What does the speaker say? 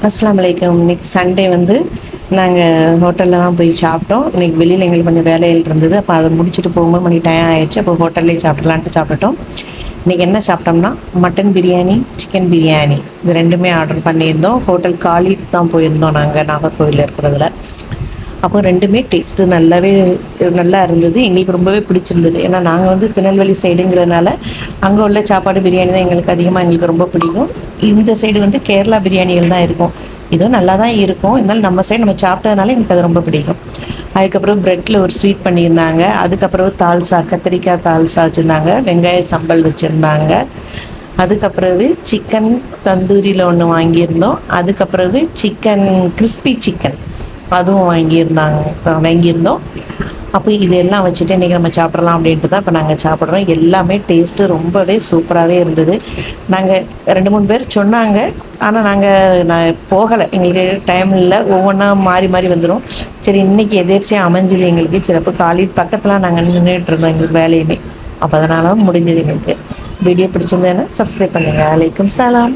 அஸ்ஸலாமு அலைக்கும். இன்னைக்கு சண்டே வந்து நாங்கள் ஹோட்டலில் தான் போய் சாப்பிட்டோம். இன்னைக்கு வெளியில் எங்களுக்கு கொஞ்சம் வேலைகள் இருந்தது. அப்போ அதை முடிச்சுட்டு போகும்போது மணி டைம் ஆயிடுச்சு. அப்போ ஹோட்டல்லே சாப்பிடலான்ட்டு சாப்பிட்டுட்டோம். இன்றைக்கி என்ன சாப்பிட்டோம்னா மட்டன் பிரியாணி, சிக்கன் பிரியாணி இது ரெண்டுமே ஆர்டர் பண்ணியிருந்தோம். ஹோட்டல் காலித் தான் போயிருந்தோம் நாங்கள் நாகர்கோவிலில் இருக்கிறதுல. அப்போ ரெண்டுமே டேஸ்ட்டு நல்லா இருந்தது. எங்களுக்கு ரொம்பவே பிடிச்சிருந்தது. ஏன்னா நாங்கள் வந்து திருநெல்வேலி சைடுங்கிறதுனால அங்கே உள்ள சாப்பாடு பிரியாணி தான் எங்களுக்கு ரொம்ப பிடிக்கும். இந்த சைடு வந்து கேரளா பிரியாணிகள் தான் இருக்கும். இதுவும் நல்லா தான் இருக்கும். இருந்தாலும் நம்ம சைடு நம்ம சாப்பிட்டதுனால எங்களுக்கு அது ரொம்ப பிடிக்கும். அதுக்கப்புறம் ப்ரெட்டில் ஒரு ஸ்வீட் பண்ணியிருந்தாங்க. அதுக்கப்புறம் தால்சா, கத்திரிக்காய் தால்சா வச்சுருந்தாங்க. வெங்காய சம்பல் வச்சுருந்தாங்க. அதுக்கப்புறவு சிக்கன் தந்தூரியில் ஒன்று வாங்கியிருந்தோம். அதுக்கப்புறவு சிக்கன் கிறிஸ்பி சிக்கன் அதுவும் வாங்கியிருந்தோம். அப்போ இதெல்லாம் வச்சுட்டு இன்றைக்கி நம்ம சாப்பிட்றலாம் அப்படின்ட்டு தான் இப்போ நாங்கள் சாப்பிட்றோம். எல்லாமே டேஸ்ட்டு ரொம்பவே சூப்பராகவே இருந்தது. நாங்கள் 2-3 பேர் சொன்னாங்க. ஆனால் நான் போகலை, எங்களுக்கு டைம் இல்லை. ஒவ்வொன்றா மாறி மாறி வந்துடும். சரி, இன்றைக்கி எதேர்ச்சியாக அமைஞ்சது எங்களுக்கு. சிறப்பு காலித் பக்கத்தில் நாங்கள் நின்றுட்டு இருந்தோம் எங்களுக்கு வேலையுமே. அப்போ அதனால முடிஞ்சது எங்களுக்கு. வீடியோ பிடிச்சிருந்தேன்னா சப்ஸ்கிரைப் பண்ணுங்கள். அலைக்கும் சலாம்.